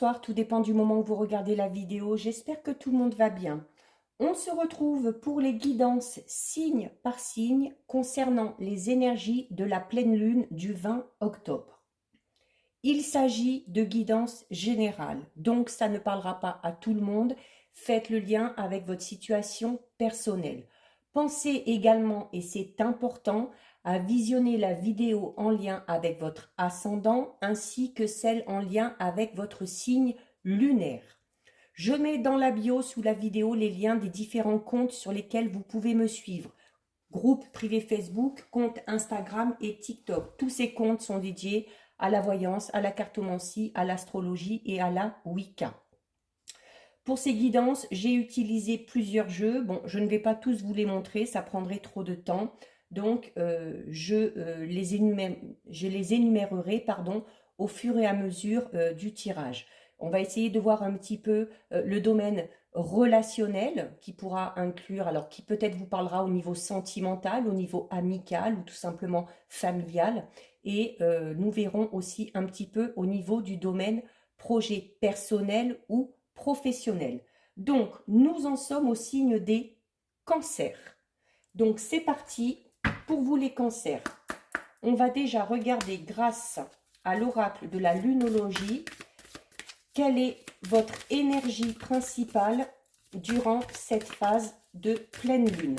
bonsoir, tout dépend du moment où vous regardez la vidéo. J'espère que tout le monde va bien. On se retrouve pour les guidances signe par signe concernant les énergies de la pleine lune du 20 octobre. Il s'agit de guidance générale, donc ça ne parlera pas à tout le monde. Faites le lien avec votre situation personnelle. Pensez également, et c'est important, à visionner la vidéo en lien avec votre ascendant ainsi que celle en lien avec votre signe lunaire. Je mets dans la bio sous la vidéo les liens des différents comptes sur lesquels vous pouvez me suivre. Groupe privé Facebook, compte Instagram et TikTok. Tous ces comptes sont dédiés à la voyance, à la cartomancie, à l'astrologie et à la Wicca. Pour ces guidances, j'ai utilisé plusieurs jeux. Bon, je ne vais pas tous vous les montrer, ça prendrait trop de temps. Donc, je les énumérerai au fur et à mesure du tirage. On va essayer de voir un petit peu le domaine relationnel qui pourra inclure, alors qui peut-être vous parlera au niveau sentimental, au niveau amical ou tout simplement familial. Et nous verrons aussi un petit peu au niveau du domaine projet personnel ou professionnel. Donc, nous en sommes au signe des cancers. Donc, c'est parti pour vous les cancers. On va déjà regarder grâce à l'oracle de la lunologie quelle est votre énergie principale durant cette phase de pleine lune.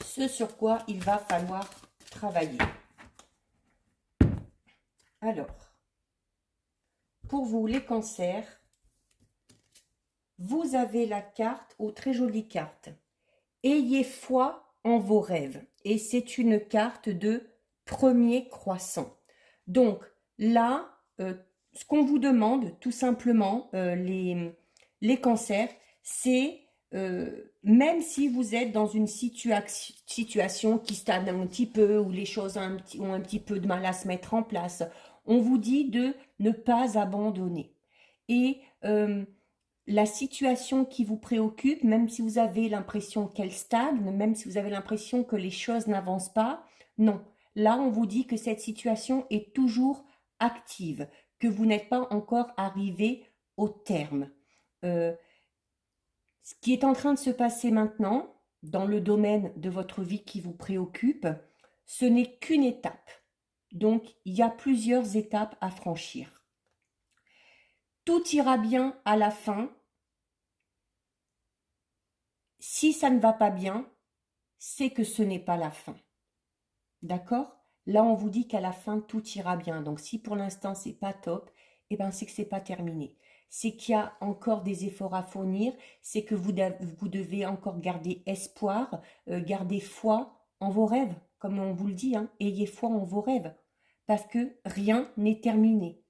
Ce sur quoi il va falloir travailler. Alors, pour vous les cancers, vous avez la carte, très jolie carte. Ayez foi en vos rêves. Et c'est une carte de premier croissant. Donc là, ce qu'on vous demande, tout simplement, les cancers, c'est, même si vous êtes dans une situation qui stagne un petit peu, où les choses ont un petit peu de mal à se mettre en place, on vous dit de ne pas abandonner. Et la situation qui vous préoccupe, même si vous avez l'impression qu'elle stagne, même si vous avez l'impression que les choses n'avancent pas, non. Là, on vous dit que cette situation est toujours active, que vous n'êtes pas encore arrivé au terme. Ce qui est en train de se passer maintenant, dans le domaine de votre vie qui vous préoccupe, ce n'est qu'une étape. Donc, il y a plusieurs étapes à franchir. Tout ira bien à la fin. Si ça ne va pas bien, c'est que ce n'est pas la fin. D'accord? Là, on vous dit qu'à la fin, tout ira bien. Donc, si pour l'instant, c'est pas top, eh ben, c'est que c'est pas terminé. C'est qu'il y a encore des efforts à fournir. C'est que vous devez encore garder espoir, garder foi en vos rêves. Comme on vous le dit, hein, ayez foi en vos rêves. Parce que rien n'est terminé.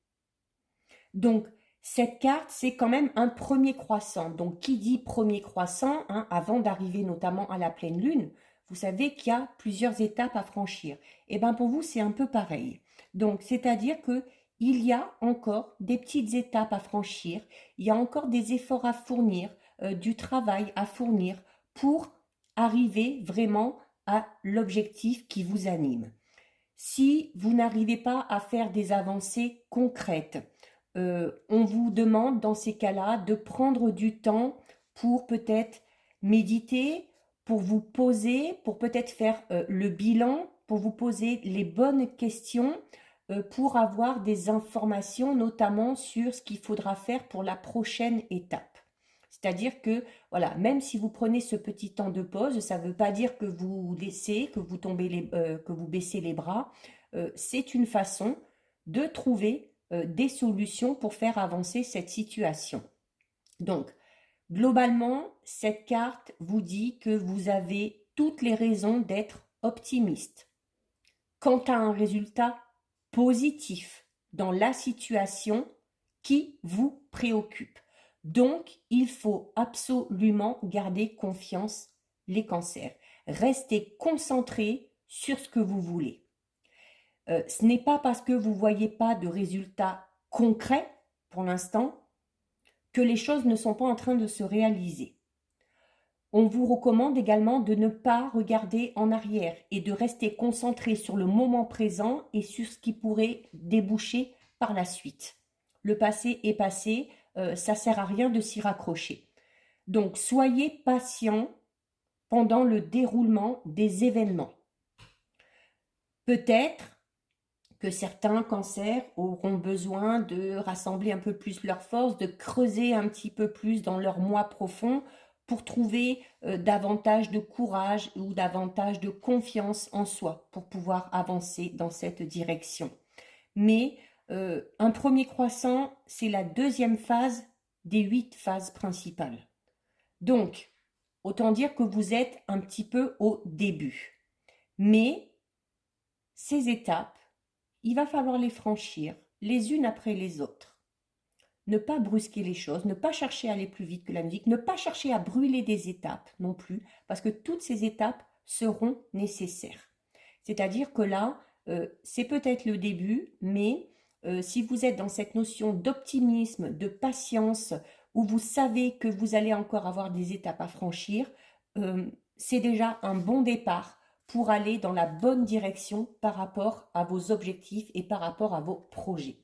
Donc, cette carte, c'est quand même un premier croissant. Donc, qui dit premier croissant, hein, avant d'arriver notamment à la pleine lune, vous savez qu'il y a plusieurs étapes à franchir. Et bien, pour vous, c'est un peu pareil. Donc, c'est-à-dire que il y a encore des petites étapes à franchir, il y a encore des efforts à fournir, du travail à fournir pour arriver vraiment à l'objectif qui vous anime. Si vous n'arrivez pas à faire des avancées concrètes, on vous demande dans ces cas-là de prendre du temps pour peut-être méditer, pour vous poser, pour peut-être faire le bilan, pour vous poser les bonnes questions, pour avoir des informations notamment sur ce qu'il faudra faire pour la prochaine étape. C'est-à-dire que, voilà, même si vous prenez ce petit temps de pause, ça ne veut pas dire que vous laissez, que vous que vous baissez les bras. C'est une façon de trouver des solutions pour faire avancer cette situation. Donc, globalement, cette carte vous dit que vous avez toutes les raisons d'être optimiste. Quant à un résultat positif dans la situation qui vous préoccupe. Donc, il faut absolument garder confiance, les cancers. Restez concentrés sur ce que vous voulez. Ce n'est pas parce que vous ne voyez pas de résultats concrets pour l'instant que les choses ne sont pas en train de se réaliser. On vous recommande également de ne pas regarder en arrière et de rester concentré sur le moment présent et sur ce qui pourrait déboucher par la suite. Le passé est passé, ça sert à rien de s'y raccrocher. Donc, soyez patient pendant le déroulement des événements. Peut-être que certains cancers auront besoin de rassembler un peu plus leurs forces, de creuser un petit peu plus dans leur moi profond pour trouver davantage de courage ou davantage de confiance en soi pour pouvoir avancer dans cette direction. Mais un premier croissant, c'est la deuxième phase des 8 phases principales. Donc, autant dire que vous êtes un petit peu au début. Mais ces étapes, il va falloir les franchir les unes après les autres. Ne pas brusquer les choses, ne pas chercher à aller plus vite que la musique, ne pas chercher à brûler des étapes non plus, parce que toutes ces étapes seront nécessaires. C'est-à-dire que là, c'est peut-être le début, mais si vous êtes dans cette notion d'optimisme, de patience, où vous savez que vous allez encore avoir des étapes à franchir, c'est déjà un bon départ pour aller dans la bonne direction par rapport à vos objectifs et par rapport à vos projets.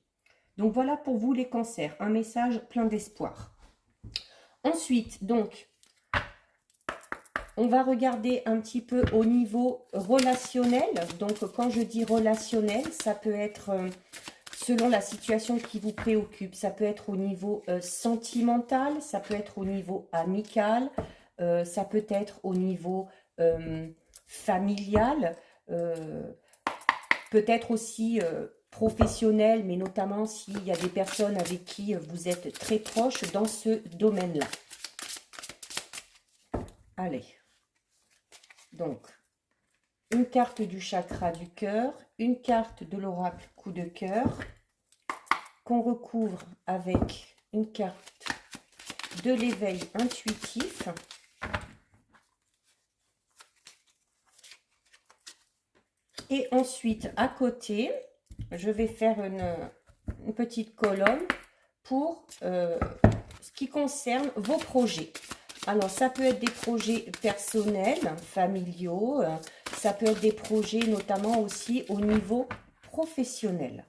Donc voilà pour vous les cancers, un message plein d'espoir. Ensuite, donc, on va regarder un petit peu au niveau relationnel. Donc quand je dis relationnel, ça peut être selon la situation qui vous préoccupe. Ça peut être au niveau sentimental, ça peut être au niveau amical, ça peut être au niveau familial, peut-être aussi professionnel, mais notamment s'il y a des personnes avec qui vous êtes très proches dans ce domaine-là. Allez, donc, une carte du chakra du cœur, une carte de l'oracle coup de cœur, qu'on recouvre avec une carte de l'éveil intuitif. Et ensuite, à côté, je vais faire une petite colonne pour ce qui concerne vos projets. Alors, ça peut être des projets personnels, familiaux, ça peut être des projets notamment aussi au niveau professionnel.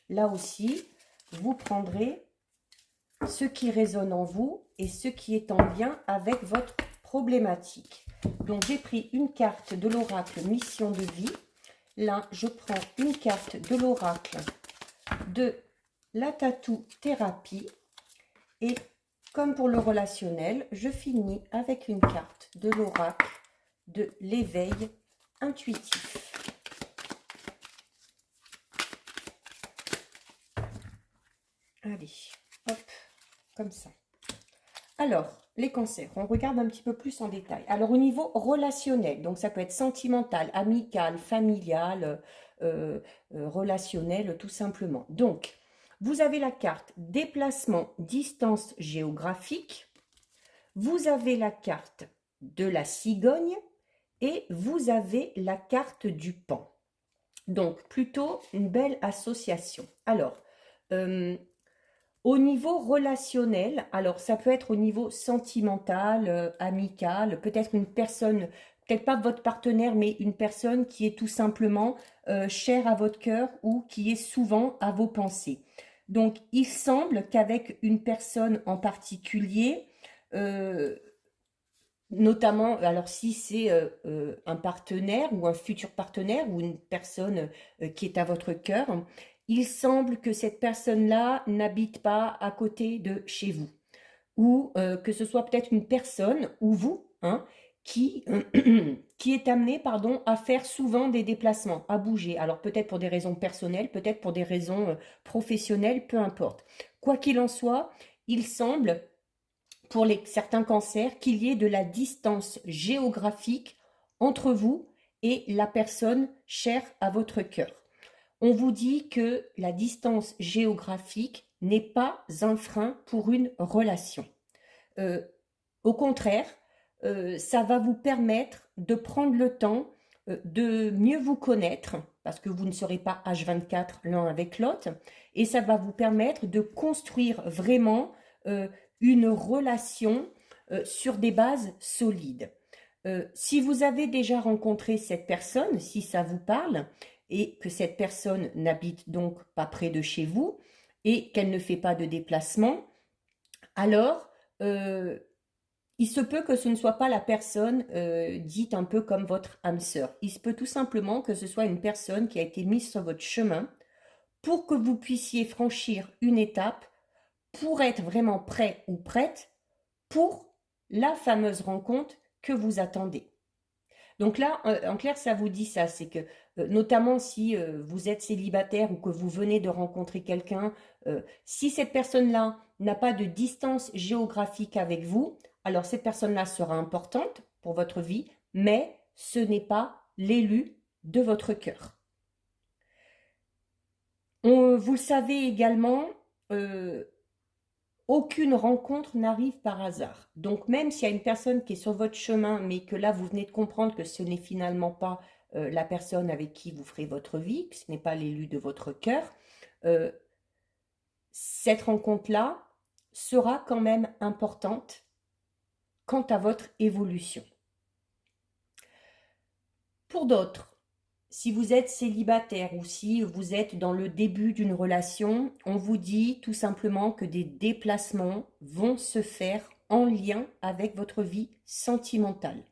Là aussi, vous prendrez ce qui résonne en vous et ce qui est en lien avec votre problématique. Donc, j'ai pris une carte de l'oracle mission de vie. Là, je prends une carte de l'oracle de la tatou thérapie. Et comme pour le relationnel, je finis avec une carte de l'oracle de l'éveil intuitif. Allez, hop, comme ça. Alors, les cancers, on regarde un petit peu plus en détail. Alors, au niveau relationnel, donc ça peut être sentimental, amical, familial, relationnel, tout simplement. Donc, vous avez la carte déplacement, distance géographique. Vous avez la carte de la cigogne et vous avez la carte du pan. Donc, plutôt une belle association. Alors, au niveau relationnel, alors ça peut être au niveau sentimental, amical, peut-être une personne, peut-être pas votre partenaire, mais une personne qui est tout simplement chère à votre cœur ou qui est souvent à vos pensées. Donc, il semble qu'avec une personne en particulier, notamment, alors si c'est un partenaire ou un futur partenaire ou une personne qui est à votre cœur, il semble que cette personne-là n'habite pas à côté de chez vous. Ou que ce soit peut-être une personne, ou vous, hein, qui, qui est amené, pardon, à faire souvent des déplacements, à bouger. Alors peut-être pour des raisons personnelles, peut-être pour des raisons professionnelles, peu importe. Quoi qu'il en soit, il semble pour certains cancers qu'il y ait de la distance géographique entre vous et la personne chère à votre cœur. On vous dit que la distance géographique n'est pas un frein pour une relation. Au contraire, ça va vous permettre de prendre le temps de mieux vous connaître, parce que vous ne serez pas H24 l'un avec l'autre, et ça va vous permettre de construire vraiment une relation sur des bases solides. Si vous avez déjà rencontré cette personne, si ça vous parle, et que cette personne n'habite donc pas près de chez vous, et qu'elle ne fait pas de déplacement, alors il se peut que ce ne soit pas la personne dite un peu comme votre âme sœur. Il se peut tout simplement que ce soit une personne qui a été mise sur votre chemin pour que vous puissiez franchir une étape pour être vraiment prêt ou prête pour la fameuse rencontre que vous attendez. Donc là, en clair, ça vous dit ça, c'est que notamment si vous êtes célibataire ou que vous venez de rencontrer quelqu'un, si cette personne-là n'a pas de distance géographique avec vous, alors cette personne-là sera importante pour votre vie, mais ce n'est pas l'élu de votre cœur. Vous le savez également, euh, aucune rencontre n'arrive par hasard. Donc même s'il y a une personne qui est sur votre chemin, mais que là vous venez de comprendre que ce n'est finalement pas la personne avec qui vous ferez votre vie, que ce n'est pas l'élu de votre cœur, euh, cette rencontre-là sera quand même importante quant à votre évolution. Pour d'autres, si vous êtes célibataire ou si vous êtes dans le début d'une relation, on vous dit tout simplement que des déplacements vont se faire en lien avec votre vie sentimentale.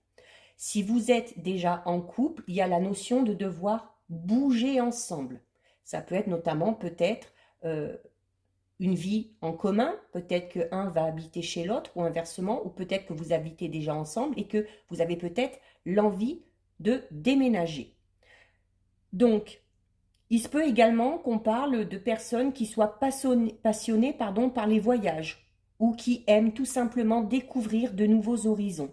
Si vous êtes déjà en couple, il y a la notion de devoir bouger ensemble. Ça peut être notamment peut-être une vie en commun, peut-être qu'un va habiter chez l'autre ou inversement, ou peut-être que vous habitez déjà ensemble et que vous avez peut-être l'envie de déménager. Donc, il se peut également qu'on parle de personnes qui soient passionnées par les voyages ou qui aiment tout simplement découvrir de nouveaux horizons.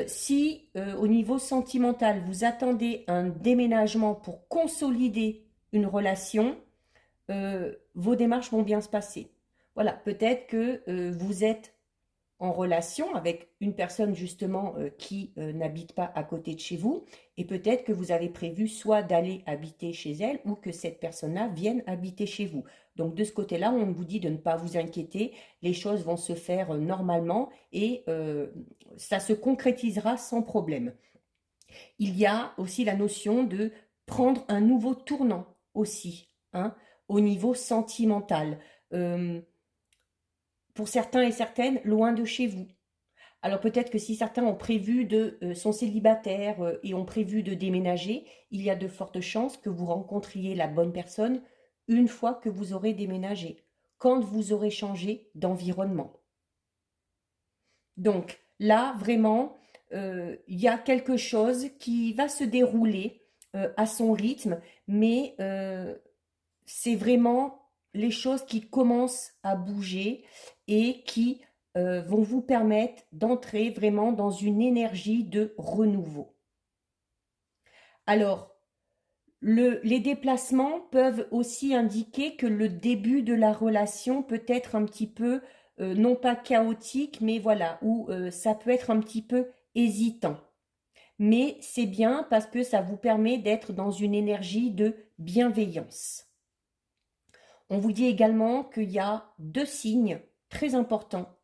Si au niveau sentimental, vous attendez un déménagement pour consolider une relation, vos démarches vont bien se passer. Voilà, peut-être que vous êtes en relation avec une personne justement qui n'habite pas à côté de chez vous et peut-être que vous avez prévu soit d'aller habiter chez elle ou que cette personne-là vienne habiter chez vous. Donc de ce côté-là, on vous dit de ne pas vous inquiéter, les choses vont se faire normalement et ça se concrétisera sans problème. Il y a aussi la notion de prendre un nouveau tournant aussi, hein, au niveau sentimental. Euh, pour certains et certaines, loin de chez vous. Alors peut-être que si certains ont prévu sont célibataires et ont prévu de déménager, il y a de fortes chances que vous rencontriez la bonne personne une fois que vous aurez déménagé, quand vous aurez changé d'environnement. Donc là, vraiment, il y a quelque chose qui va se dérouler à son rythme, mais c'est vraiment les choses qui commencent à bouger et qui vont vous permettre d'entrer vraiment dans une énergie de renouveau. Alors, les déplacements peuvent aussi indiquer que le début de la relation peut être un petit peu, non pas chaotique, mais voilà, où ça peut être un petit peu hésitant. Mais c'est bien parce que ça vous permet d'être dans une énergie de bienveillance. On vous dit également qu'il y a 2 signes très importants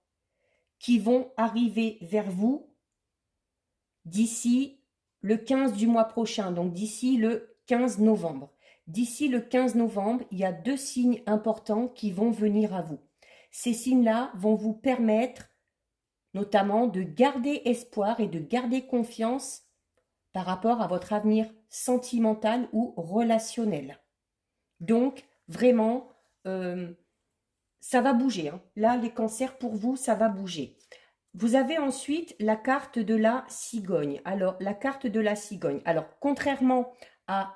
qui vont arriver vers vous d'ici le 15 du mois prochain, donc d'ici le 15 novembre. D'ici le 15 novembre, il y a 2 signes importants qui vont venir à vous. Ces signes-là vont vous permettre notamment de garder espoir et de garder confiance par rapport à votre avenir sentimental ou relationnel. Donc, vraiment, ça va bouger, hein. Là, les cancers, pour vous, ça va bouger. Vous avez ensuite la carte de la cigogne. Alors, la carte de la cigogne. Alors, contrairement à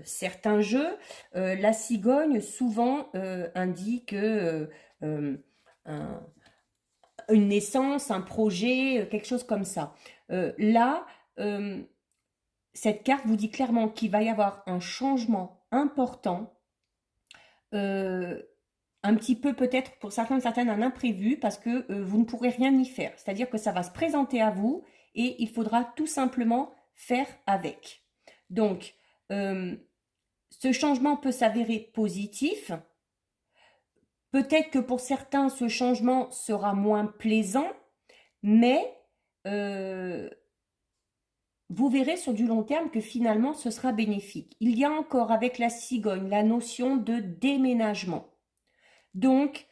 certains jeux, la cigogne souvent indique un- une naissance, un projet, quelque chose comme ça. Là, cette carte vous dit clairement qu'il va y avoir un changement important, un petit peu peut-être pour certains et certaines un imprévu parce que vous ne pourrez rien y faire. C'est-à-dire que ça va se présenter à vous et il faudra tout simplement faire avec. Donc, ce changement peut s'avérer positif. Peut-être que pour certains, ce changement sera moins plaisant, mais vous verrez sur du long terme que finalement, ce sera bénéfique. Il y a encore avec la cigogne la notion de déménagement. Donc,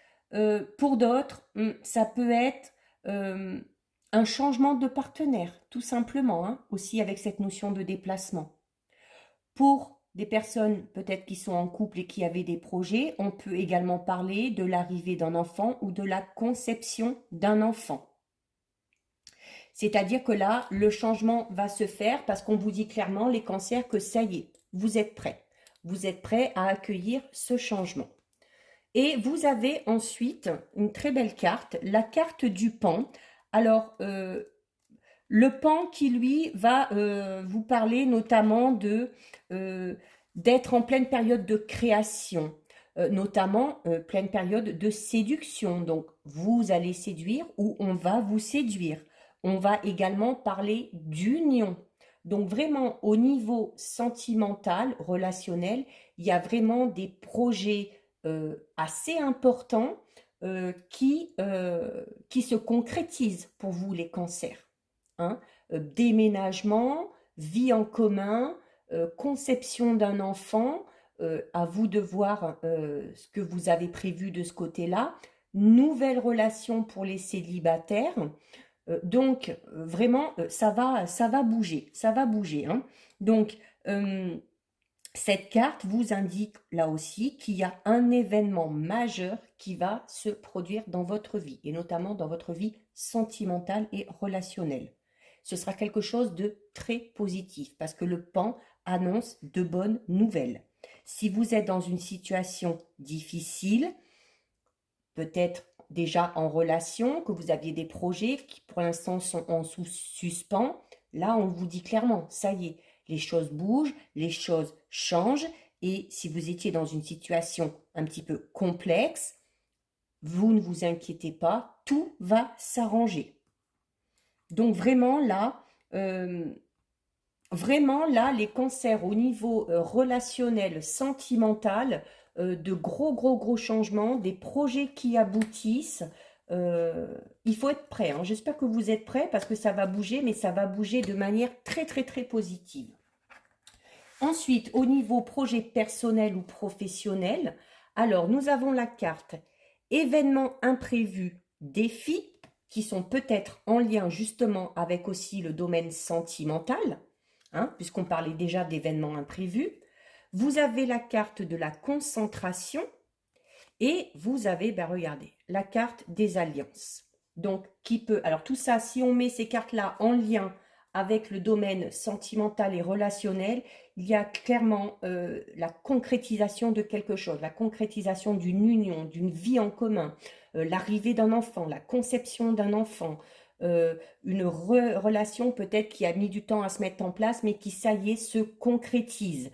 pour d'autres, ça peut être un changement de partenaire, tout simplement, hein, aussi avec cette notion de déplacement. Pour des personnes peut-être qui sont en couple et qui avaient des projets, on peut également parler de l'arrivée d'un enfant ou de la conception d'un enfant. C'est-à-dire que là, le changement va se faire parce qu'on vous dit clairement, les cancers, que ça y est, vous êtes prêts. Vous êtes prêts à accueillir ce changement. Et vous avez ensuite une très belle carte, la carte du pan. Alors, le pan qui, lui, va vous parler notamment d'être en pleine période de création, notamment pleine période de séduction. Donc, vous allez séduire ou on va vous séduire. On va également parler d'union. Donc, vraiment, au niveau sentimental, relationnel, il y a vraiment des projets assez importants qui se concrétisent pour vous, les cancers. Hein, déménagement, vie en commun, conception d'un enfant, à vous de voir ce que vous avez prévu de ce côté-là, nouvelle relation pour les célibataires. Donc vraiment, ça va bouger, hein. Donc cette carte vous indique là aussi qu'il y a un événement majeur qui va se produire dans votre vie, et notamment dans votre vie sentimentale et relationnelle. Ce sera quelque chose de très positif parce que le pan annonce de bonnes nouvelles. Si vous êtes dans une situation difficile, peut-être déjà en relation, que vous aviez des projets qui pour l'instant sont en suspens, là on vous dit clairement, ça y est, les choses bougent, les choses changent, et si vous étiez dans une situation un petit peu complexe, vous ne vous inquiétez pas, tout va s'arranger. Donc vraiment là, les cancers au niveau relationnel, sentimental, de gros changements, des projets qui aboutissent. Il faut être prêt, hein. J'espère que vous êtes prêts parce que ça va bouger, mais ça va bouger de manière très positive. Ensuite, au niveau projet personnel ou professionnel, alors nous avons la carte événements imprévus, défis, qui sont peut-être en lien justement avec aussi le domaine sentimental, hein, puisqu'on parlait déjà d'événements imprévus. Vous avez la carte de la concentration et vous avez, ben regardez, la carte des alliances. Donc, qui peut... Alors tout ça, si on met ces cartes-là en lien avec le domaine sentimental et relationnel, il y a clairement la concrétisation de quelque chose, la concrétisation d'une union, d'une vie en commun, l'arrivée d'un enfant, la conception d'un enfant, une relation peut-être qui a mis du temps à se mettre en place, mais qui, ça y est, se concrétise.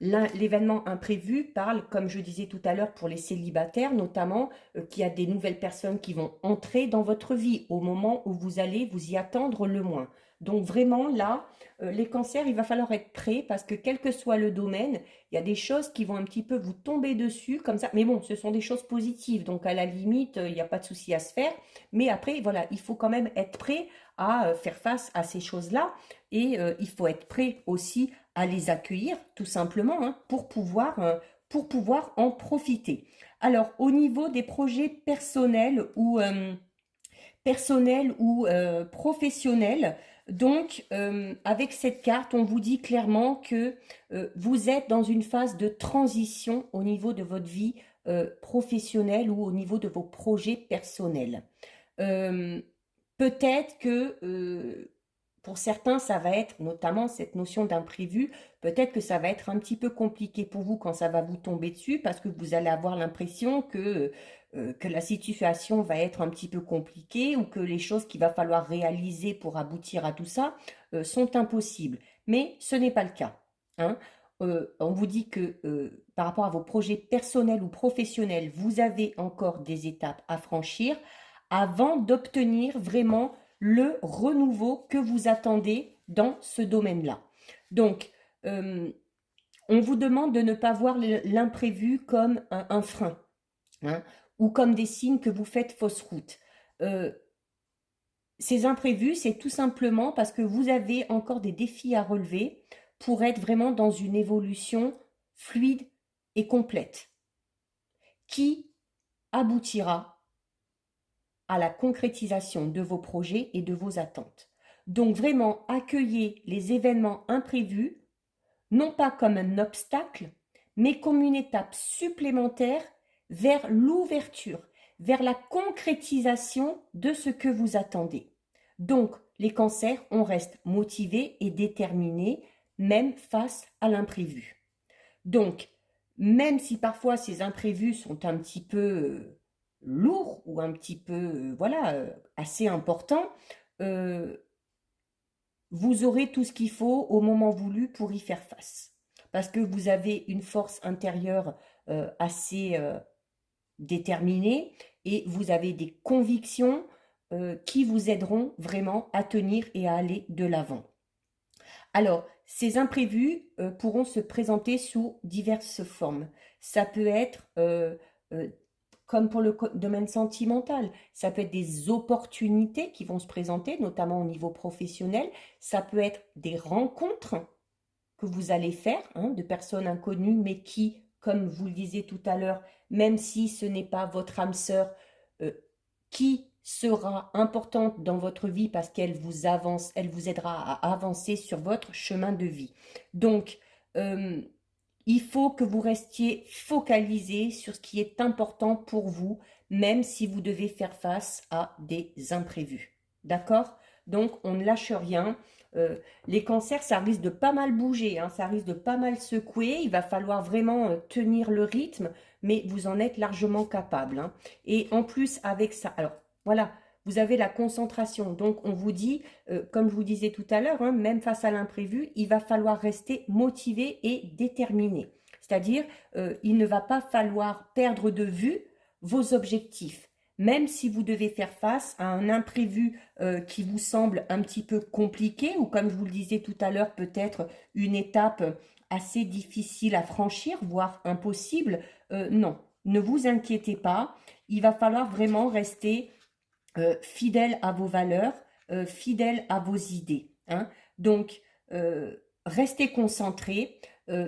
L'événement imprévu parle, comme je disais tout à l'heure, pour les célibataires notamment, qu'il y a des nouvelles personnes qui vont entrer dans votre vie au moment où vous allez vous y attendre le moins. Donc vraiment là, les cancers, il va falloir être prêt parce que quel que soit le domaine, il y a des choses qui vont un petit peu vous tomber dessus comme ça. Mais bon, ce sont des choses positives, donc à la limite, il n'y a pas de souci à se faire. Mais après, voilà, il faut quand même être prêt à faire face à ces choses-là et il faut être prêt aussi à les accueillir tout simplement, hein, pour pouvoir en profiter. Alors au niveau des projets personnels ou professionnels, donc avec cette carte, on vous dit clairement que vous êtes dans une phase de transition au niveau de votre vie professionnelle ou au niveau de vos projets personnels. Euh, Peut-être que pour certains, ça va être notamment cette notion d'imprévu. Peut-être que ça va être un petit peu compliqué pour vous quand ça va vous tomber dessus parce que vous allez avoir l'impression que la situation va être un petit peu compliquée ou que les choses qu'il va falloir réaliser pour aboutir à tout ça sont impossibles. Mais ce n'est pas le cas, hein. On vous dit que par rapport à vos projets personnels ou professionnels, vous avez encore des étapes à franchir avant d'obtenir vraiment le renouveau que vous attendez dans ce domaine-là. Donc, on vous demande de ne pas voir l'imprévu comme un frein, hein, ou comme des signes que vous faites fausse route. Ces imprévus, c'est tout simplement parce que vous avez encore des défis à relever pour être vraiment dans une évolution fluide et complète qui aboutira à la concrétisation de vos projets et de vos attentes. Donc vraiment, accueillez les événements imprévus, non pas comme un obstacle, mais comme une étape supplémentaire vers l'ouverture, vers la concrétisation de ce que vous attendez. Donc, les cancers, on reste motivés et déterminés, même face à l'imprévu. Donc, même si parfois ces imprévus sont un petit peu lourds ou un petit peu, voilà, assez importants, euh, vous aurez tout ce qu'il faut au moment voulu pour y faire face. Parce que vous avez une force intérieure assez déterminée et vous avez des convictions qui vous aideront vraiment à tenir et à aller de l'avant. Alors, ces imprévus pourront se présenter sous diverses formes. Ça peut être, comme pour le domaine sentimental, ça peut être des opportunités qui vont se présenter, notamment au niveau professionnel. Ça peut être des rencontres que vous allez faire, hein, de personnes inconnues, mais qui, comme vous le disiez tout à l'heure, même si ce n'est pas votre âme sœur, euh, qui sera importante dans votre vie parce qu'elle vous avance, elle vous aidera à avancer sur votre chemin de vie. Donc, euh, il faut que vous restiez focalisé sur ce qui est important pour vous, même si vous devez faire face à des imprévus. D'accord? Donc, on ne lâche rien. Les cancers, ça risque de pas mal bouger, hein, ça risque de pas mal secouer. Il va falloir vraiment tenir le rythme, mais vous en êtes largement capable, hein. Et en plus, avec ça, alors voilà, vous avez la concentration. Donc, on vous dit, comme je vous disais tout à l'heure, hein, même face à l'imprévu, il va falloir rester motivé et déterminé. C'est-à-dire, il ne va pas falloir perdre de vue vos objectifs. Même si vous devez faire face à un imprévu qui vous semble un petit peu compliqué, ou comme je vous le disais tout à l'heure, peut-être une étape assez difficile à franchir, voire impossible, non, ne vous inquiétez pas. Il va falloir vraiment rester fidèle à vos valeurs, fidèle à vos idées, hein. Donc, restez concentrés,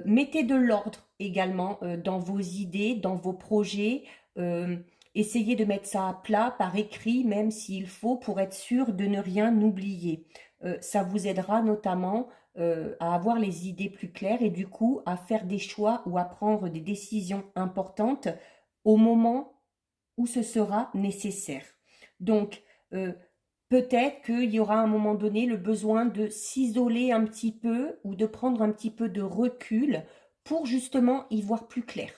mettez de l'ordre également dans vos idées, dans vos projets. Essayez de mettre ça à plat par écrit, même s'il faut, pour être sûr de ne rien oublier. Ça vous aidera notamment à avoir les idées plus claires et du coup à faire des choix ou à prendre des décisions importantes au moment où ce sera nécessaire. Donc, peut-être qu'il y aura à un moment donné le besoin de s'isoler un petit peu ou de prendre un petit peu de recul pour justement y voir plus clair,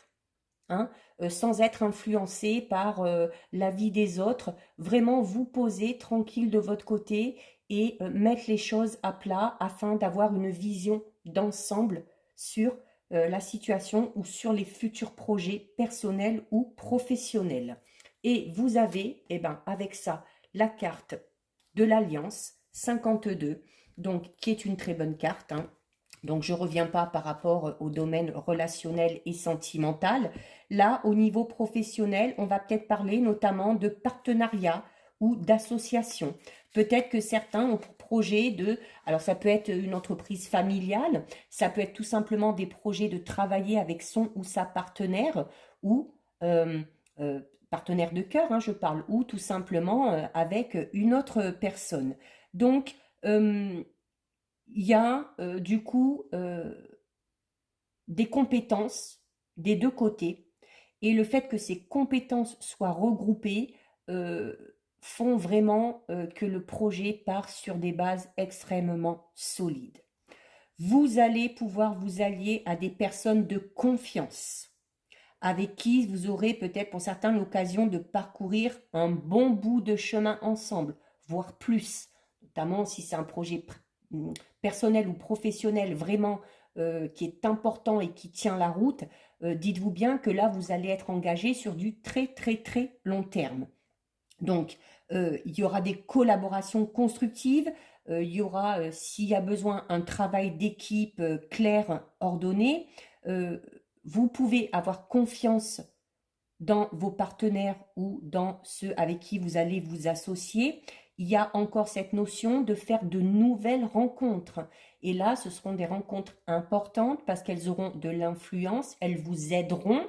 hein, sans être influencé par la vie des autres. Vraiment vous poser tranquille de votre côté et mettre les choses à plat afin d'avoir une vision d'ensemble sur la situation ou sur les futurs projets personnels ou professionnels. Et vous avez, eh ben, avec ça, la carte de l'Alliance 52, donc qui est une très bonne carte, hein. Donc je ne reviens pas par rapport au domaine relationnel et sentimental. Là, au niveau professionnel, on va peut-être parler notamment de partenariat ou d'association. Peut-être que certains ont pour projet de, alors ça peut être une entreprise familiale, ça peut être tout simplement des projets de travailler avec son ou sa partenaire ou euh, euh, partenaire de cœur, hein, je parle, ou tout simplement avec une autre personne. Donc, il y a du coup des compétences des deux côtés. Et le fait que ces compétences soient regroupées euh, font vraiment que le projet part sur des bases extrêmement solides. Vous allez pouvoir vous allier à des personnes de confiance avec qui vous aurez peut-être pour certains l'occasion de parcourir un bon bout de chemin ensemble, voire plus, notamment si c'est un projet personnel ou professionnel vraiment qui est important et qui tient la route. Dites-vous bien que là, vous allez être engagé sur du très très très long terme. Donc, il y aura des collaborations constructives, il y aura, s'il y a besoin, un travail d'équipe clair, ordonné. Euh, vous pouvez avoir confiance dans vos partenaires ou dans ceux avec qui vous allez vous associer. Il y a encore cette notion de faire de nouvelles rencontres. Et là, ce seront des rencontres importantes parce qu'elles auront de l'influence, elles vous aideront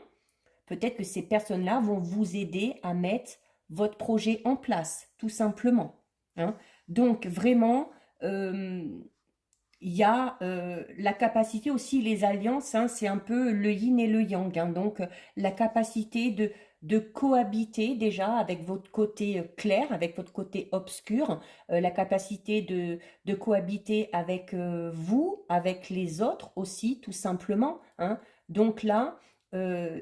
Peut-être que ces personnes-là vont vous aider à mettre votre projet en place, tout simplement, hein. Donc, vraiment, il y a la capacité aussi, les alliances, hein, c'est un peu le yin et le yang, hein. Donc, la capacité de cohabiter déjà avec votre côté clair, avec votre côté obscur, la capacité de cohabiter avec vous, avec les autres aussi, tout simplement, hein. Donc là, euh,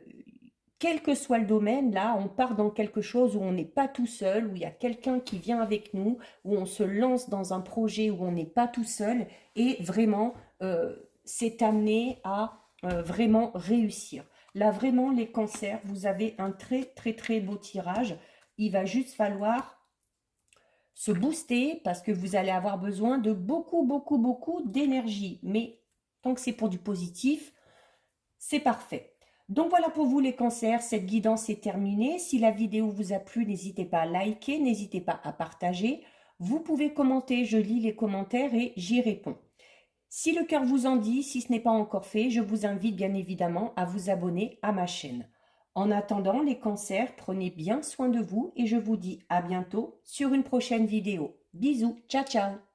quel que soit le domaine, là, on part dans quelque chose où on n'est pas tout seul, où il y a quelqu'un qui vient avec nous, où on se lance dans un projet où on n'est pas tout seul, et vraiment, c'est amené à vraiment réussir. Là, vraiment, les cancers, vous avez un très, très, très beau tirage. Il va juste falloir se booster parce que vous allez avoir besoin de beaucoup, beaucoup, beaucoup d'énergie. Mais tant que c'est pour du positif, c'est parfait. Donc voilà pour vous les cancers, cette guidance est terminée. Si la vidéo vous a plu, n'hésitez pas à liker, n'hésitez pas à partager. Vous pouvez commenter, je lis les commentaires et j'y réponds. Si le cœur vous en dit, si ce n'est pas encore fait, je vous invite bien évidemment à vous abonner à ma chaîne. En attendant, les cancers, prenez bien soin de vous et je vous dis à bientôt sur une prochaine vidéo. Bisous, ciao ciao.